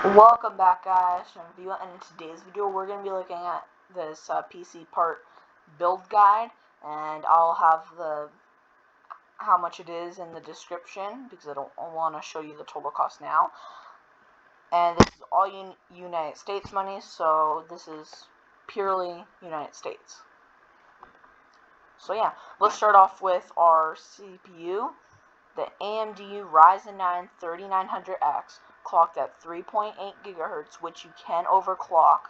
Welcome back, guys, and in today's video we're going to be looking at this PC part build guide, and I'll have how much it is in the description because I don't want to show you the total cost now. And this is all United States money, so this is purely United States. So yeah, let's start off with our CPU. The AMD Ryzen 9 3900X, clocked at 3.8 gigahertz, which you can overclock.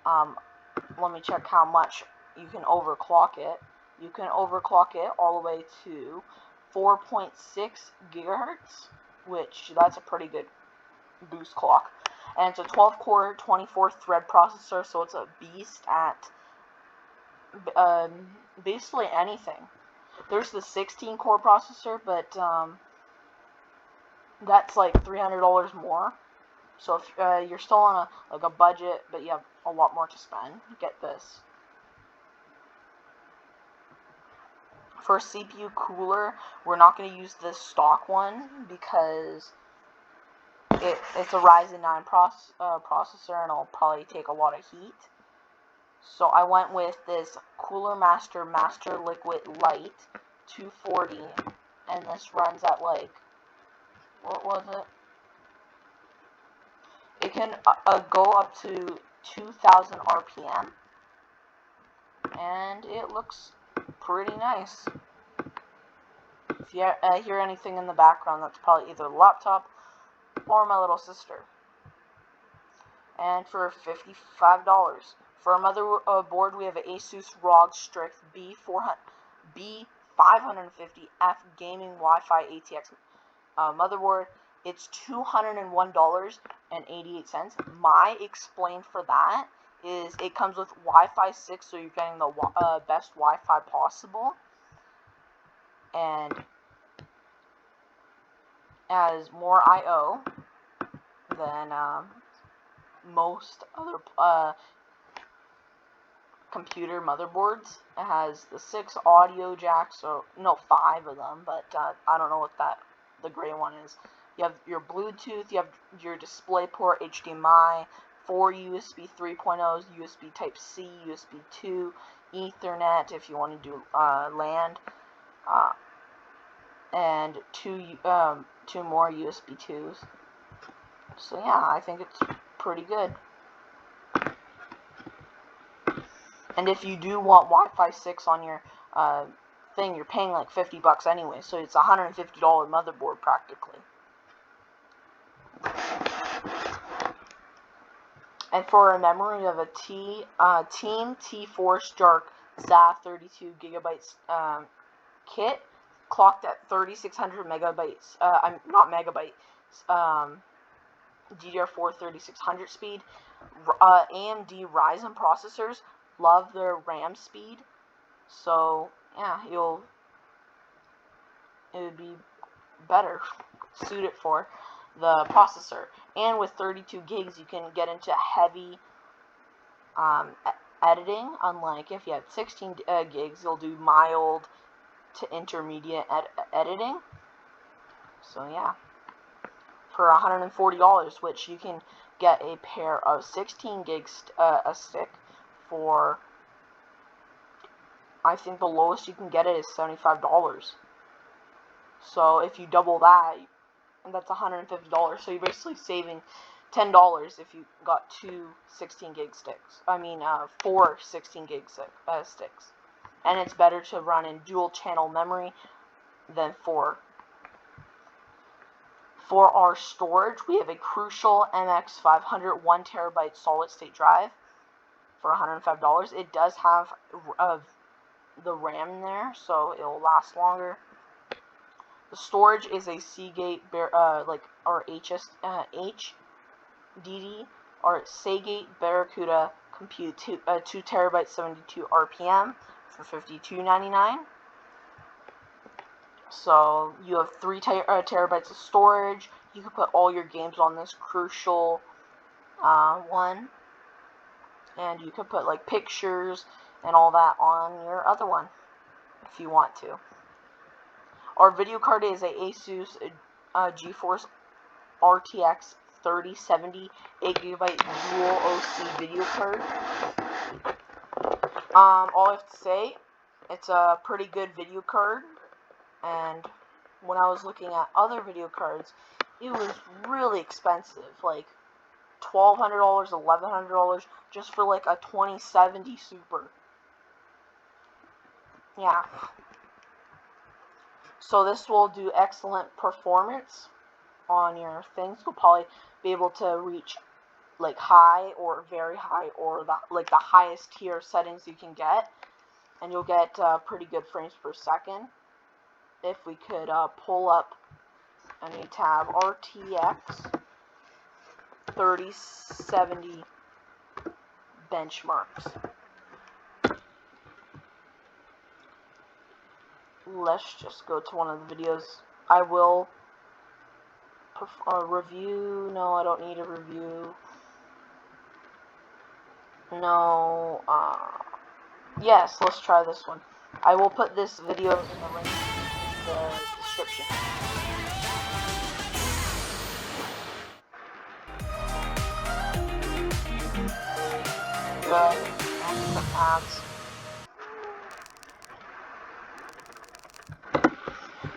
Let me check how much you can overclock it. You can overclock it all the way to 4.6 gigahertz, which that's a pretty good boost clock. And it's a 12-core, 24-thread processor, so it's a beast at basically anything. There's the 16-core processor, but that's like $300 more. So if you're still on a budget, but you have a lot more to spend, get this. For CPU cooler, we're not going to use this stock one because it's a Ryzen 9 processor, and it'll probably take a lot of heat. So I went with this Cooler Master Liquid Light 240, and this runs at like, what was it? It can go up to 2000 RPM, and it looks pretty nice. If you hear anything in the background, that's probably either the laptop or my little sister. And for $55. For a motherboard, we have an Asus ROG Strix B550F Gaming Wi-Fi ATX motherboard. It's $201.88. My explain for that is it comes with Wi-Fi 6, so you're getting the best Wi-Fi possible, and has more I/O than most other computer motherboards. It has the 6 audio jacks, so no, 5 of them, but I don't know what the gray one is. You have your Bluetooth, you have your DisplayPort, HDMI, 4 USB 3.0s, USB Type-C, USB 2, Ethernet if you want to do LAN, and two more USB 2s. So yeah, I think it's pretty good. And if you do want Wi-Fi 6 on your thing, you're paying like $50 anyway, so it's a $150 motherboard practically. And for a memory, we have a Team T-Force Dark ZA 32 gigabytes kit, clocked at 3600 megabytes. Not megabytes. DDR4 3600 speed. AMD Ryzen processors love their RAM speed, so yeah, it would be better suited for the processor. And with 32 gigs, you can get into heavy editing. Unlike if you had 16 gigs, you'll do mild to intermediate editing. So yeah, for $140, which you can get a pair of 16 gigs a stick for, I think the lowest you can get it is $75. So if you double that, that's $150. So you're basically saving $10 if you got 2 16 gig sticks. 4 16 gig sticks. And it's better to run in dual channel memory than 4. For our storage, we have a Crucial MX500 1TB solid state drive for $105. It does have the RAM in there, so it'll last longer. The storage is a Seagate or HDD or Seagate Barracuda Compute 2 TB 72 RPM for $52.99. So you have 3 terabytes of storage. You can put all your games on this Crucial one, and you can put like pictures and all that on your other one if you want to. Our video card is a Asus GeForce RTX 3070 8GB dual OC video card. All I have to say, it's a pretty good video card, and when I was looking at other video cards, it was really expensive, like $1,200, $1,100 just for like a 2070 Super. Yeah. So this will do excellent performance on your things. You'll probably be able to reach like high or very high, or the highest tier settings you can get, and you'll get pretty good frames per second. If we could pull up any tab, RTX 3070 benchmarks. Let's just go to one of the videos. I will review. No, I don't need a review. No. Yes, let's try this one. I will put this video in the link in the description. Good. And some ads.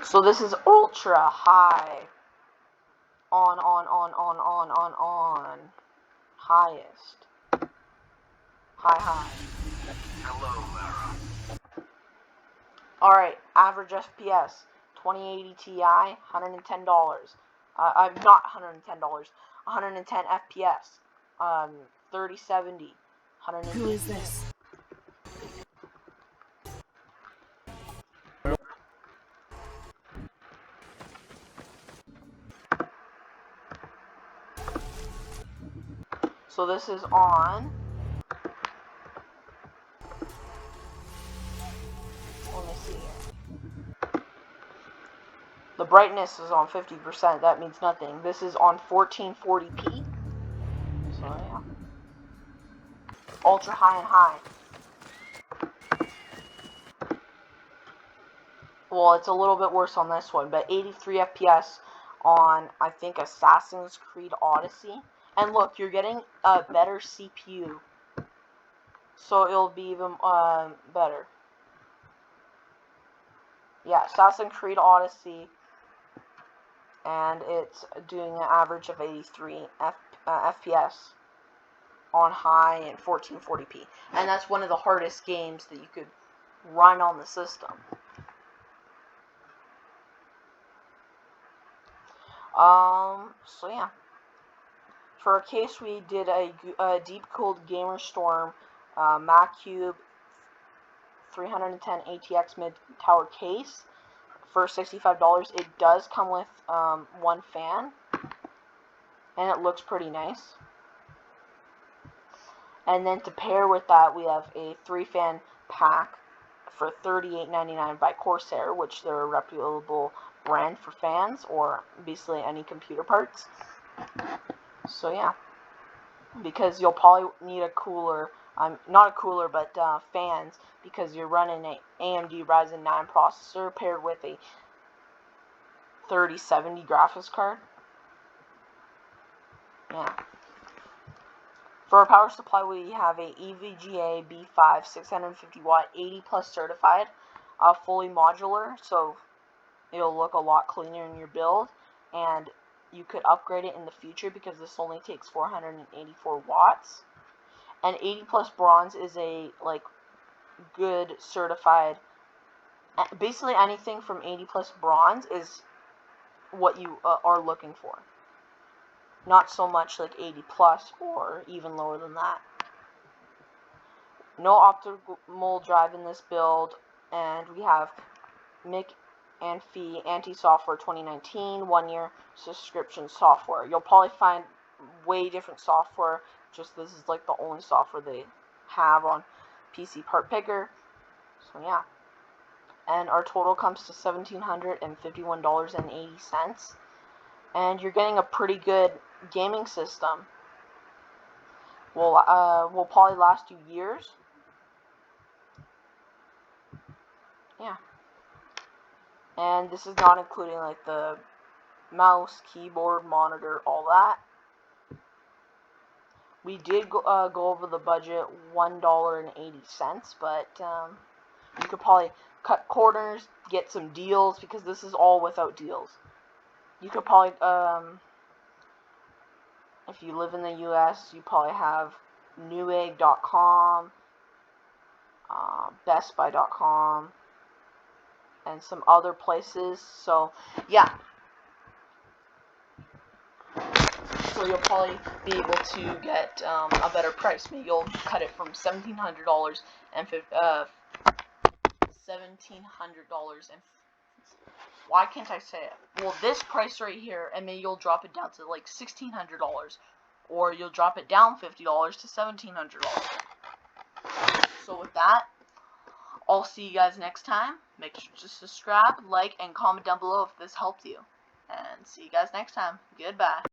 So this is ultra high. On. Highest. High. Hello, Lara. Alright, average FPS, 2080 Ti, $110. Not $110, 110 FPS. 3070, 180. Who is this? So this is on. Let me see here. The brightness is on 50%. That means nothing. This is on 1440p. So yeah. Ultra high and high. Well, it's a little bit worse on this one, but 83 FPS on, I think, Assassin's Creed Odyssey. And look, you're getting a better CPU, so it'll be even better. Yeah, Assassin's Creed Odyssey, and it's doing an average of 83 FPS on high and 1440p. And that's one of the hardest games that you could run on the system. So yeah. For our case, we did a deep-cooled Gamer Storm MacCube 310 ATX mid-tower case for $65. It does come with one fan, and it looks pretty nice. And then to pair with that, we have a 3-fan pack for $38.99 by Corsair, which they're a reputable brand for fans, or basically any computer parts. So yeah, because you'll probably need a cooler, not a cooler, but fans, because you're running an AMD Ryzen 9 processor paired with a 3070 graphics card. Yeah. For our power supply, we have a EVGA B5 650 watt 80 plus certified, fully modular, so it'll look a lot cleaner in your build, and you could upgrade it in the future because this only takes 484 watts. And 80 plus bronze is a good certified. Basically anything from 80 plus bronze is what you are looking for. Not so much like 80 plus or even lower than that. No optimal drive in this build, and we have MIC and Fee anti-software 2019 1-year subscription software. You'll probably find way different software, just this is like the only software they have on PC Part Picker. So yeah, and our total comes to $1,751.80, and you're getting a pretty good gaming system. Will probably last you years. Yeah. And this is not including like the mouse, keyboard, monitor, all that. we did go over the budget, $1.80, but you could probably cut corners, get some deals, because this is all without deals. You could probably, if you live in the U.S., you probably have Newegg.com, BestBuy.com, and some other places. So, yeah. So you'll probably be able to get a better price. Maybe you'll cut it from $1,700 and $1,700 and why can't I say it? Well, this price right here, and maybe you'll drop it down to like $1,600, or you'll drop it down $50 to $1,700. So with that, I'll see you guys next time. Make sure to subscribe, like, and comment down below if this helped you. And see you guys next time. Goodbye.